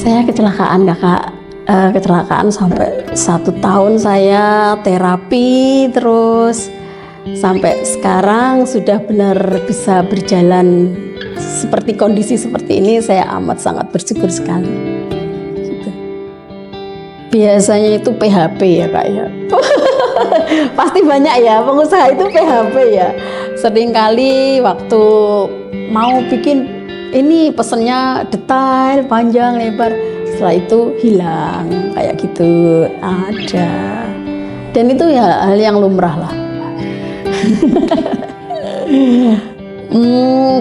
Saya kecelakaan kakak, kecelakaan sampai 1 tahun saya terapi terus sampai sekarang sudah benar bisa berjalan seperti kondisi seperti ini. Saya amat sangat bersyukur sekali. Gitu. Biasanya itu PHP ya kak ya. Pasti banyak ya pengusaha itu PHP ya. Seringkali waktu mau bikin ini pesennya detail, panjang, lebar, setelah itu hilang kayak gitu ada. Dan itu ya hal yang lumrah lah.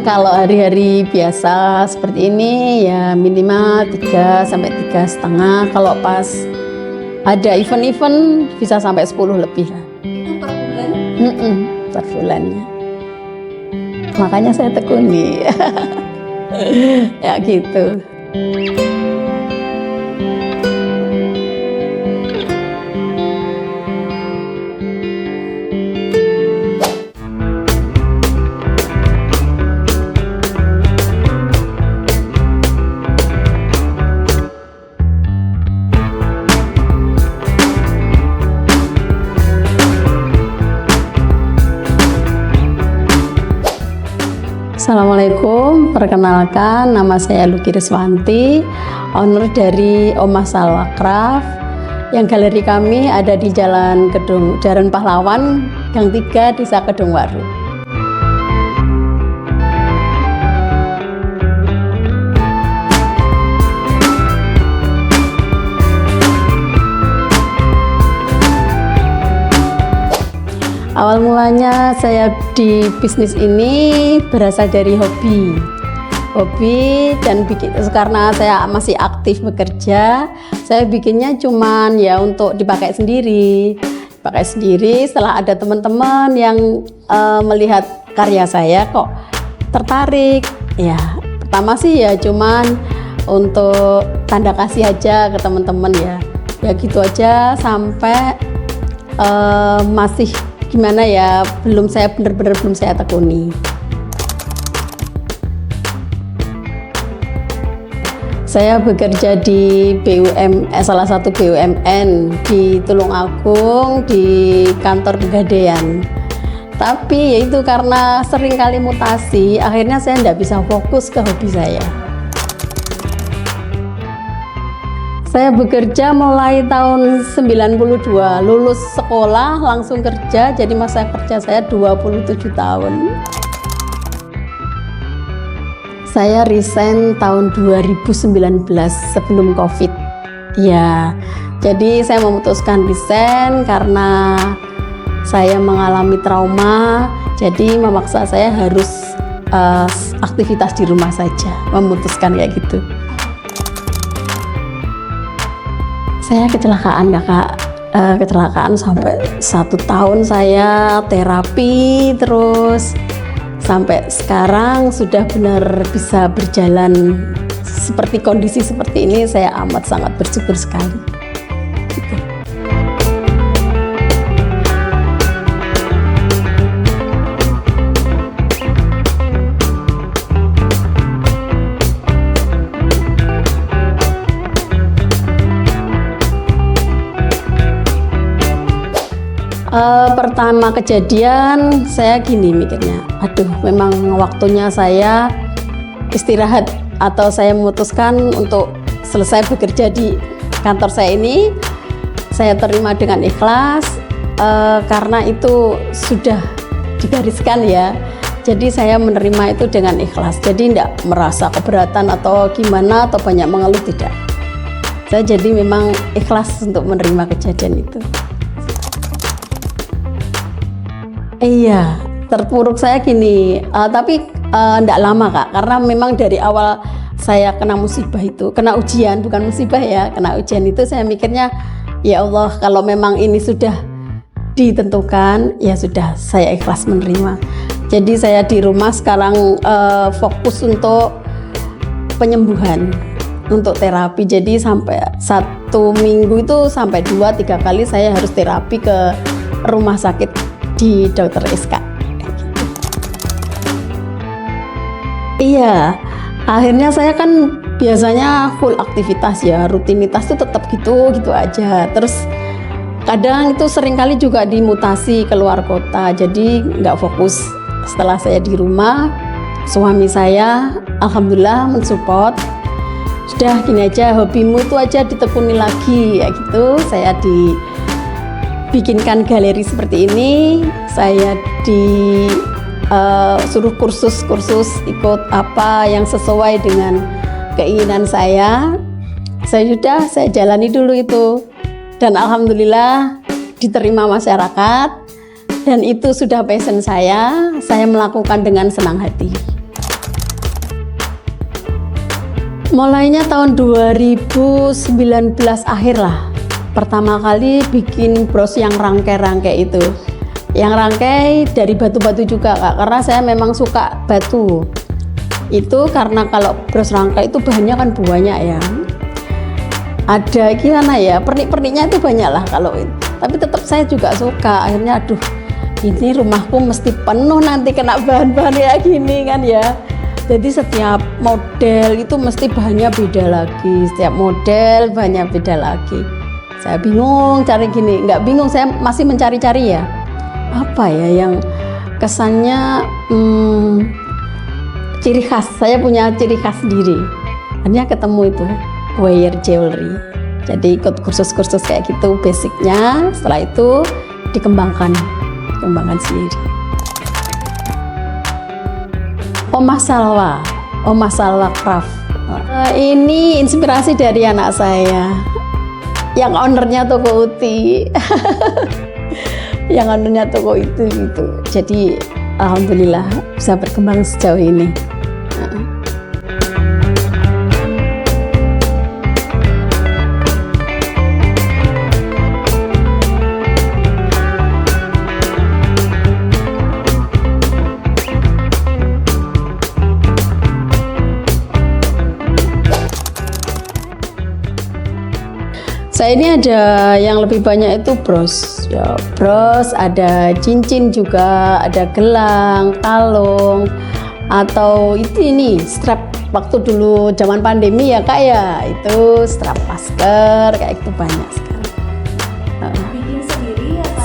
Kalau hari-hari biasa seperti ini ya minimal 3 sampai 3,5. Kalau pas ada event-event bisa sampai 10 lebih lah. Itu per bulan? Per bulannya. Makanya saya tekuni. Ya gitu. Assalamualaikum, perkenalkan nama saya Luki Riswanti, owner dari Oma Salwa Craft. Yang galeri kami ada di Jalan Jaran Pahlawan, Gang 3, Desa Kedungwaru. Awal mulanya saya di bisnis ini berasal dari hobi dan karena saya masih aktif bekerja, saya bikinnya cuman ya untuk dipakai sendiri. Setelah ada teman-teman yang melihat karya saya kok tertarik. Ya pertama sih ya cuman untuk tanda kasih aja ke teman-teman ya gitu aja sampai masih gimana ya, benar-benar belum saya tekuni. Saya bekerja di salah satu BUMN di Tulungagung di kantor Pegadaian. Tapi yaitu karena sering kali mutasi, akhirnya saya tidak bisa fokus ke hobi saya. Saya bekerja mulai tahun 92, lulus sekolah langsung kerja, jadi masa kerja saya 27 tahun. Saya resign tahun 2019 sebelum COVID. Ya, jadi saya memutuskan resign karena saya mengalami trauma, jadi memaksa saya harus aktivitas di rumah saja, memutuskan kayak gitu. Saya kecelakaan kakak, kecelakaan sampai 1 tahun saya terapi terus sampai sekarang sudah benar bisa berjalan seperti kondisi seperti ini. Saya amat sangat bersyukur sekali. Gitu. Pertama kejadian saya gini mikirnya, aduh memang waktunya saya istirahat atau saya memutuskan untuk selesai bekerja di kantor saya ini. Saya terima dengan ikhlas karena itu sudah digariskan ya. Jadi saya menerima itu dengan ikhlas. Jadi tidak merasa keberatan atau gimana atau banyak mengeluh, tidak. Saya jadi memang ikhlas untuk menerima kejadian itu. Iya, terpuruk saya gini, tapi enggak lama kak, karena memang dari awal saya kena musibah itu, kena ujian, bukan musibah ya, kena ujian itu saya mikirnya, ya Allah kalau memang ini sudah ditentukan, ya sudah saya ikhlas menerima. Jadi saya di rumah sekarang fokus untuk penyembuhan, untuk terapi. Jadi sampai 1 minggu itu sampai 2-3 kali saya harus terapi ke rumah sakit di Dokter SK. Iya, akhirnya saya kan biasanya full aktivitas ya, rutinitas tuh tetap gitu aja. Terus kadang itu seringkali juga dimutasi keluar kota, jadi nggak fokus. Setelah saya di rumah, suami saya alhamdulillah mensupport. Sudah gini aja, hobimu itu aja ditekuni lagi ya gitu. Saya dibikinkan galeri seperti ini, saya suruh kursus ikut apa yang sesuai dengan keinginan saya jalani dulu itu, dan alhamdulillah diterima masyarakat, dan itu sudah passion saya melakukan dengan senang hati. Mulainya tahun 2019 akhir lah, pertama kali bikin bros yang rangkai itu, yang rangkai dari batu-batu juga Kak, karena saya memang suka batu. Itu karena kalau bros rangkai itu bahannya kan banyak ya, ada gimana ya, pernik-perniknya itu banyak lah kalau itu, tapi tetap saya juga suka. Akhirnya aduh, ini rumahku mesti penuh nanti kena bahan-bahan kayak gini kan ya. Jadi setiap model itu mesti bahannya beda lagi, setiap model bahannya beda lagi. Saya bingung cari gini, nggak bingung, saya masih mencari-cari ya, apa ya yang kesannya ciri khas. Saya punya ciri khas sendiri. Akhirnya ketemu itu wire jewelry. Jadi ikut kursus-kursus kayak gitu basicnya. Setelah itu dikembangkan sendiri. Omah Salwa Craft. Ini inspirasi dari anak saya, yang ownernya toko Uti. Yang ownernya toko itu gitu. Jadi alhamdulillah bisa berkembang sejauh ini. Saya ini ada yang lebih banyak itu bros, ya, bros, ada cincin juga, ada gelang, kalung, atau ini strap waktu dulu zaman pandemi ya Kak ya, itu strap masker kayak itu banyak sekali. Bikin sendiri ya Kak?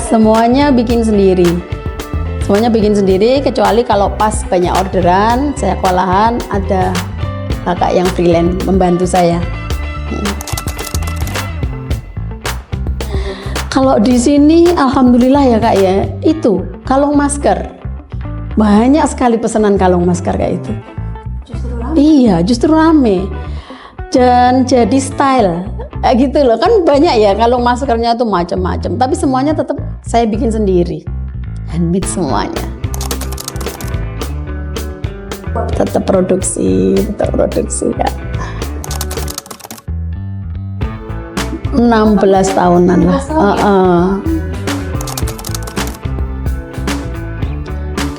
Semuanya bikin sendiri, kecuali kalau pas banyak orderan, saya kewalahan, ada kakak yang freelance membantu saya. Kalau di sini alhamdulillah ya Kak ya, itu kalung masker. Banyak sekali pesanan kalung masker kayak itu. Justru rame? Iya, justru rame. Dan jadi style. Kayak gitu loh, kan banyak ya kalung maskernya tuh macam-macam, tapi semuanya tetap saya bikin sendiri. Handmade semuanya. Tetap produksi Kak. 16 tahunan lah.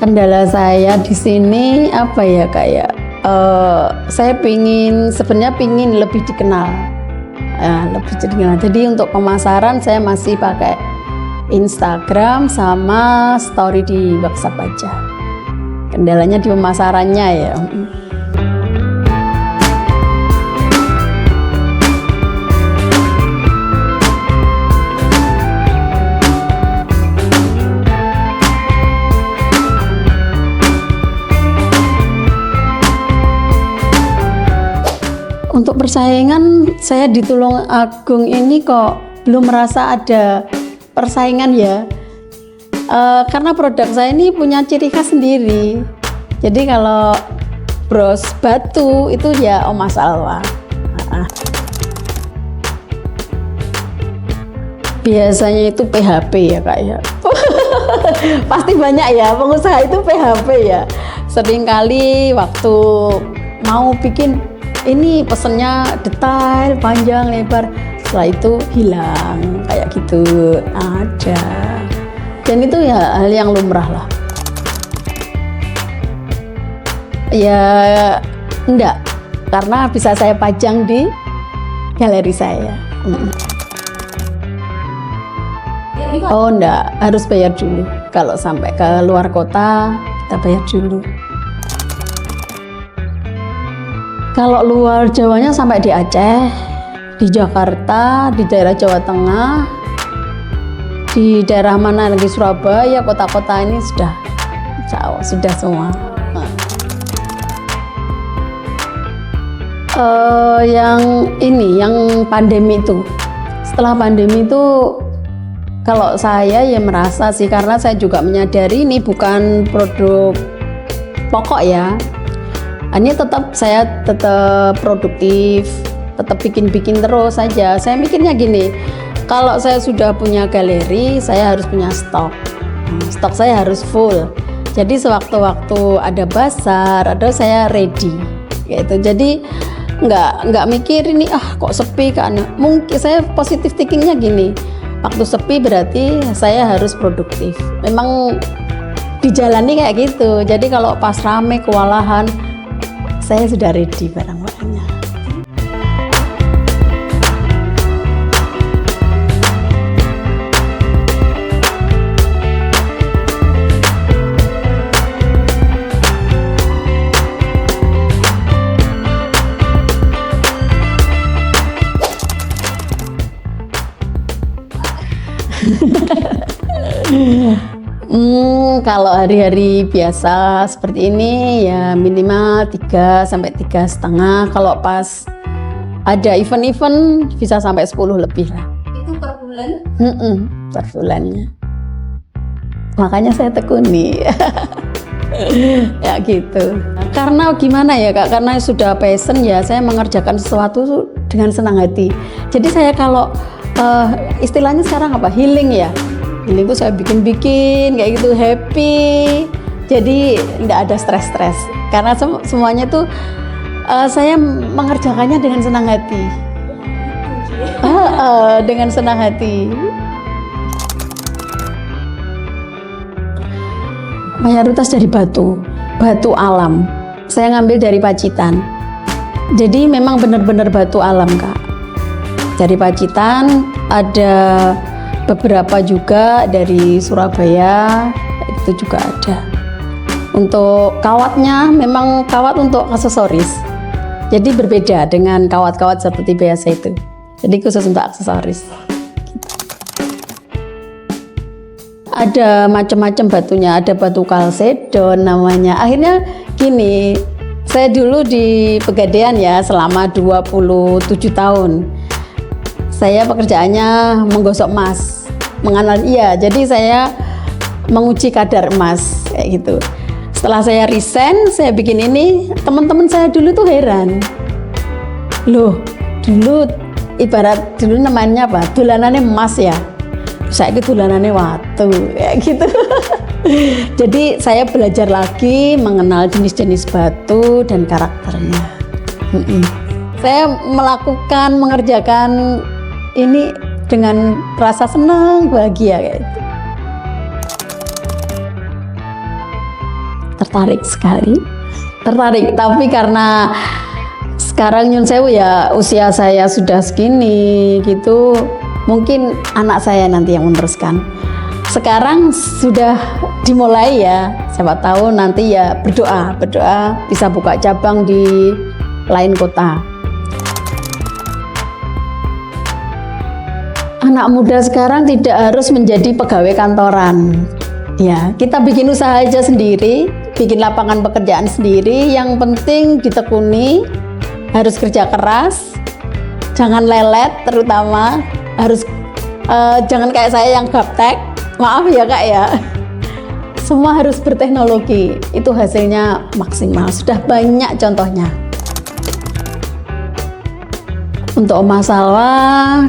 Kendala saya di sini apa ya Kak ya? Saya sebenarnya pingin lebih dikenal. Jadi untuk pemasaran saya masih pakai Instagram sama story di WhatsApp aja. Kendalanya di pemasarannya ya. Untuk persaingan, saya di Tulungagung ini kok belum merasa ada persaingan ya, karena produk saya ini punya ciri khas sendiri. Jadi kalau bros batu itu ya Omah Salwa. Biasanya itu PHP ya Kak ya. Pasti banyak ya pengusaha itu PHP ya. Seringkali waktu mau bikin ini pesennya detail, panjang, lebar, setelah itu hilang kayak gitu ada. Dan itu ya hal yang lumrah lah. Ya enggak, karena bisa saya pajang di galeri saya. Oh enggak, harus bayar dulu. Kalau sampai ke luar kota kita bayar dulu. Kalau luar Jawanya sampai di Aceh, di Jakarta, di daerah Jawa Tengah, di daerah mana lagi, Surabaya, kota-kota ini sudah semua. Yang pandemi itu, setelah pandemi itu, kalau saya ya merasa sih, karena saya juga menyadari ini bukan produk pokok ya. Ini saya tetap produktif, tetap bikin terus saja. Saya mikirnya gini, kalau saya sudah punya galeri, saya harus punya stok. Stok saya harus full. Jadi sewaktu-waktu ada bazar, saya ready. Gitu. Jadi nggak mikir ini kok sepi kan. Mungkin saya positif thinkingnya gini. Waktu sepi berarti saya harus produktif. Memang dijalani kayak gitu. Jadi kalau pas rame kewalahan, saya sudah ready barang-barangnya. Kalau hari-hari biasa seperti ini ya minimal 3 sampai 3,5. Kalau pas ada event-event bisa sampai 10 lebih lah. Itu per bulan? Per bulannya. Makanya saya tekuni. Ya gitu. Karena gimana ya Kak, karena sudah passion ya, saya mengerjakan sesuatu dengan senang hati. Jadi saya kalau istilahnya sekarang apa, healing ya, healing itu saya bikin kayak gitu, happy, jadi nggak ada stres karena semuanya tuh saya mengerjakannya dengan senang hati. Dengan senang hati. Mayoritas dari batu alam. Saya ngambil dari Pacitan, jadi memang benar-benar batu alam Kak. Dari Pacitan, ada beberapa juga dari Surabaya, itu juga ada. Untuk kawatnya memang kawat untuk aksesoris, jadi berbeda dengan kawat-kawat seperti biasa itu, jadi khusus untuk aksesoris. Ada macam-macam batunya, ada batu kalsedon namanya. Akhirnya gini, saya dulu di Pegadaian ya selama 27 tahun. Saya pekerjaannya menggosok emas, jadi saya menguji kadar emas kayak gitu. Setelah saya resign, saya bikin ini, teman-teman saya dulu tuh heran. Loh, dulu namanya apa? Dolanannya emas ya. Saya itu dolanannya watu kayak gitu. Jadi saya belajar lagi mengenal jenis-jenis batu dan karakternya. Saya mengerjakan ini dengan rasa senang, bahagia kayak gitu. Tertarik sekali, tapi karena sekarang nyun sewu ya, usia saya sudah segini gitu, mungkin anak saya nanti yang meneruskan. Sekarang sudah dimulai ya, siapa tahu nanti ya berdoa bisa buka cabang di lain kota. Anak muda sekarang tidak harus menjadi pegawai kantoran. Ya, kita bikin usaha aja sendiri, bikin lapangan pekerjaan sendiri. Yang penting ditekuni, harus kerja keras, jangan lelet, terutama harus jangan kayak saya yang gaptek. Maaf ya Kak ya. Semua harus berteknologi, itu hasilnya maksimal. Sudah banyak contohnya. Untuk masalah,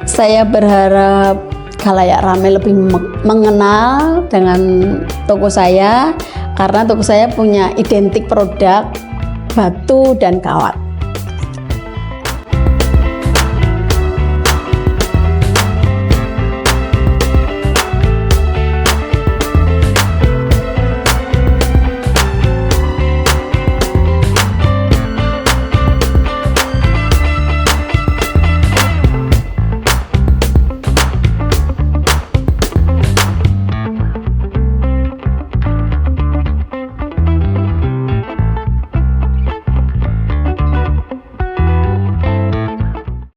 saya berharap khalayak ramai lebih mengenal dengan toko saya, karena toko saya punya identik produk batu dan kawat.